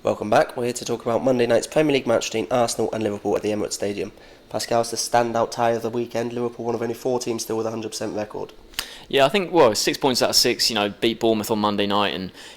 Welcome back. We're here to talk about Monday night's Premier League match between Arsenal and Liverpool at the Emirates Stadium. Pascal's the standout tie of the weekend. Liverpool, one of only four teams still with a 100% record. Yeah, I think 6 points out of six. Beat Bournemouth on Monday night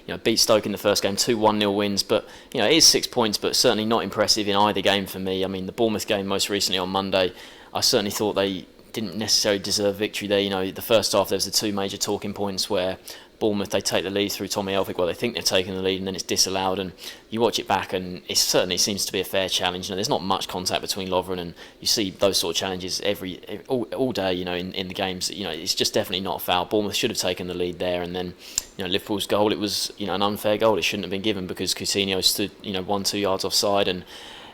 and beat Stoke in the first game, 2-1-0 wins. But it is 6 points, but certainly not impressive in either game for me. I mean, the Bournemouth game most recently on Monday, I certainly thought they didn't necessarily deserve victory there. The first half there was the two major talking points where Bournemouth, they take the lead through Tommy Elphick. Well, they think they've taken the lead and then it's disallowed, and you watch it back and it certainly seems to be a fair challenge. There's not much contact between Lovren, and you see those sort of challenges all day. In the games. It's just definitely not a foul. Bournemouth should have taken the lead there, and then Liverpool's goal, it was an unfair goal. It shouldn't have been given because Coutinho stood 1-2 yards offside, and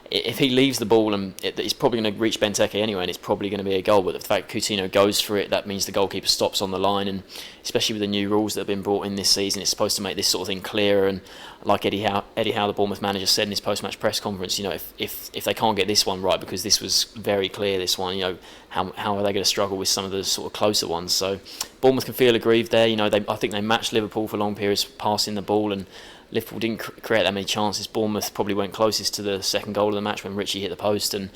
if he leaves the ball, and it's probably going to reach Benteke anyway, and it's probably going to be a goal. But the fact Coutinho goes for it, that means the goalkeeper stops on the line. And especially with the new rules that have been brought in this season, it's supposed to make this sort of thing clearer. And like Eddie Howe, the Bournemouth manager, said in his post-match press conference, if they can't get this one right, because this was very clear, this one, how are they going to struggle with some of the sort of closer ones? So Bournemouth can feel aggrieved there. I think they matched Liverpool for long periods passing the ball, and Liverpool didn't create that many chances. Bournemouth probably went closest to the second goal of the match when Richie hit the post, and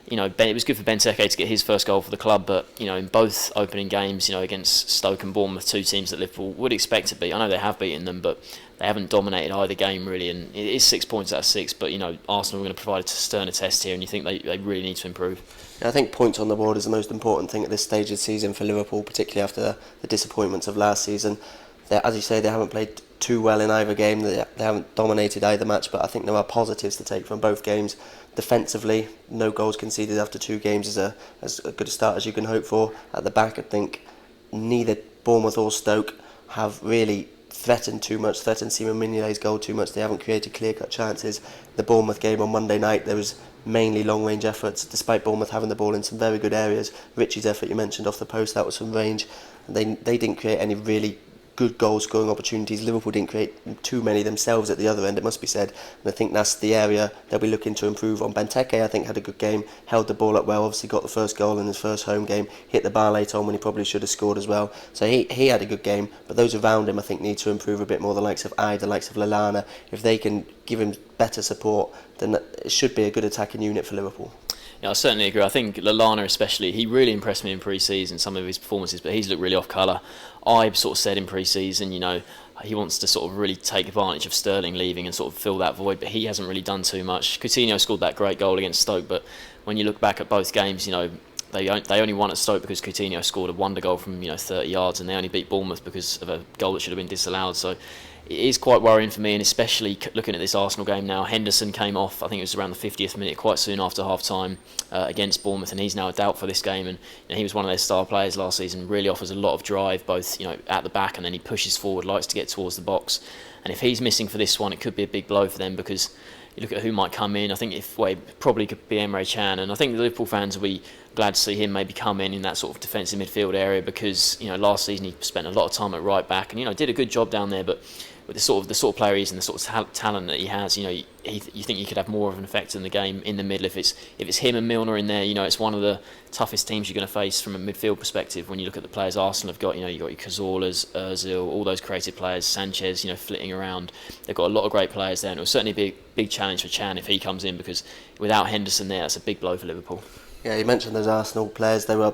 it was good for Benteke to get his first goal for the club. But in both opening games, against Stoke and Bournemouth, two teams that Liverpool would expect to beat. I know they have beaten them, but they haven't dominated either game really. And it is 6 points out of six. But Arsenal are going to provide a sterner test here, and you think they really need to improve. I think points on the board is the most important thing at this stage of the season for Liverpool, particularly after the disappointments of last season. As you say, they haven't played too well in either game. They haven't dominated either match, but I think there are positives to take from both games. Defensively, no goals conceded after two games is as good a start as you can hope for. At the back, I think neither Bournemouth or Stoke have really threatened Simon Mignolet's goal too much. They haven't created clear-cut chances. The Bournemouth game on Monday night, there was mainly long-range efforts, despite Bournemouth having the ball in some very good areas. Richie's effort you mentioned off the post, that was from range. They didn't create any really good goal scoring opportunities. Liverpool didn't create too many themselves at the other end, it must be said, and I think that's the area they'll be looking to improve on. Benteke, I think, had a good game, held the ball up well, obviously got the first goal in his first home game, hit the bar late on when he probably should have scored as well, so he had a good game, but those around him I think need to improve a bit more. The likes of the likes of Lallana, if they can give him better support, then it should be a good attacking unit for Liverpool. Yeah, I certainly agree. I think Lallana especially, he really impressed me in pre-season, some of his performances, but he's looked really off colour. I sort of said in pre-season, he wants to sort of really take advantage of Sterling leaving and sort of fill that void, but he hasn't really done too much. Coutinho scored that great goal against Stoke, but when you look back at both games, they only won at Stoke because Coutinho scored a wonder goal from 30 yards, and they only beat Bournemouth because of a goal that should have been disallowed. So it is quite worrying for me, and especially looking at this Arsenal game now. Henderson came off, I think it was around the 50th minute, quite soon after half-time against Bournemouth, and he's now a doubt for this game. And he was one of their star players last season, really offers a lot of drive, both at the back, and then he pushes forward, likes to get towards the box. And if he's missing for this one, it could be a big blow for them, because you look at who might come in. I think it probably could be Emre Can, and I think the Liverpool fans will be glad to see him maybe come in that sort of defensive midfield area, because last season he spent a lot of time at right back and did a good job down there, but with the sort of player he is and the sort of talent that he has, you think he could have more of an effect in the game in the middle. If it's him and Milner in there, it's one of the toughest teams you're going to face from a midfield perspective. When you look at the players Arsenal have got, you got your Cazolas, Ozil, all those creative players, Sanchez, flitting around. They've got a lot of great players there, and it'll certainly be a big challenge for Can if he comes in, because without Henderson there, that's a big blow for Liverpool. Yeah, you mentioned those Arsenal players. They were,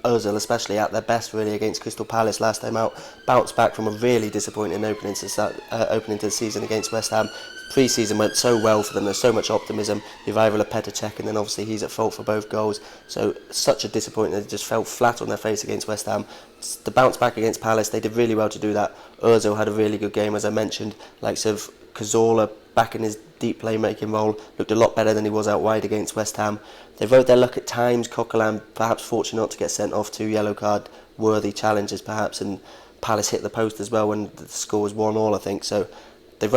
Ozil especially, at their best really against Crystal Palace last time out. Bounced back from a really disappointing opening to the season against West Ham. Pre-season went so well for them. There's so much optimism. The arrival of Petr Cech, and then obviously he's at fault for both goals. So such a disappointment. They just fell flat on their face against West Ham. The bounce back against Palace, they did really well to do that. Ozil had a really good game, as I mentioned. Likes of Cazorla back in his deep playmaking role, looked a lot better than he was out wide against West Ham. They rode their luck at times. Coquelin perhaps fortunate not to get sent off, 2 yellow card worthy challenges perhaps, and Palace hit the post as well when the score was 1-1 I think. So they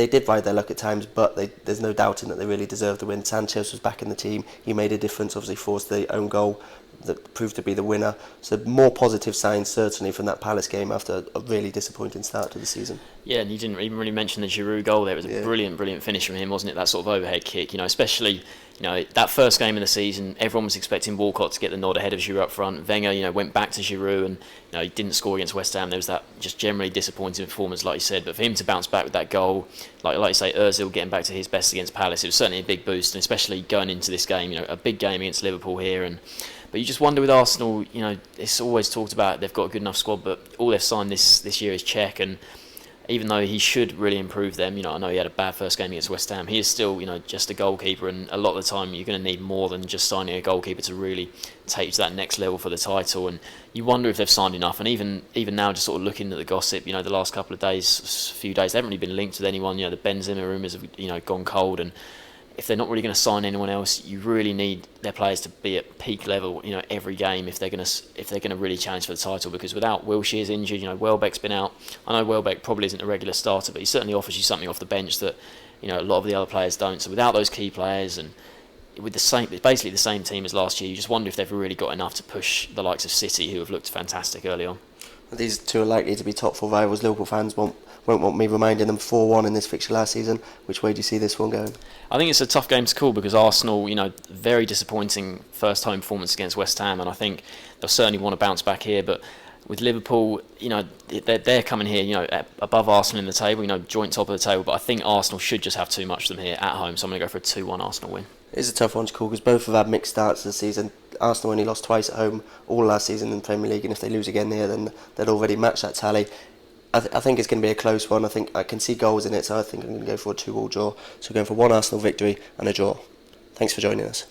did ride their luck at times, but there's no doubting that they really deserved the win. Sanchez was back in the team, he made a difference, obviously forced the own goal that proved to be the winner. So more positive signs certainly from that Palace game after a really disappointing start to the season. Yeah, and you didn't even really mention the Giroud goal there. It was a brilliant finish from him, wasn't it? That sort of overhead kick, especially, that first game of the season, everyone was expecting Walcott to get the nod ahead of Giroud up front. Wenger, went back to Giroud and, he didn't score against West Ham. There was that just generally disappointing performance, like you said. But for him to bounce back with that goal, like you say, Ozil getting back to his best against Palace, it was certainly a big boost, and especially going into this game, a big game against Liverpool here. But you just wonder with Arsenal, it's always talked about they've got a good enough squad, but all they've signed this year is Czech, and even though he should really improve them, I know he had a bad first game against West Ham, he is still, just a goalkeeper, and a lot of the time you're going to need more than just signing a goalkeeper to really take you to that next level for the title. And you wonder if they've signed enough, and even now, just sort of looking at the gossip, the last couple of days, few days, they haven't really been linked with anyone. The Benzema rumours have, gone cold, and if they're not really going to sign anyone else, you really need their players to be at peak level, every game if they're going to really challenge for the title. Because without Wilshere's injured, Welbeck's been out. I know Welbeck probably isn't a regular starter, but he certainly offers you something off the bench that a lot of the other players don't. So without those key players, and with basically the same team as last year, you just wonder if they've really got enough to push the likes of City, who have looked fantastic early on. These two are likely to be top four rivals. Liverpool fans won't want me reminding them 4-1 in this fixture last season. Which way do you see this one going? I think it's a tough game to call because Arsenal, very disappointing first home performance against West Ham, and I think they'll certainly want to bounce back here. But with Liverpool, they're coming here, above Arsenal in the table, joint top of the table. But I think Arsenal should just have too much of them here at home, so I'm going to go for a 2-1 Arsenal win. It's a tough one to call because both have had mixed starts this season. Arsenal only lost twice at home all last season in the Premier League, and if they lose again here, then they'd already match that tally. I think it's going to be a close one. I think I can see goals in it, so I think I'm going to go for a 2-2 draw. So going for one Arsenal victory and a draw. Thanks for joining us.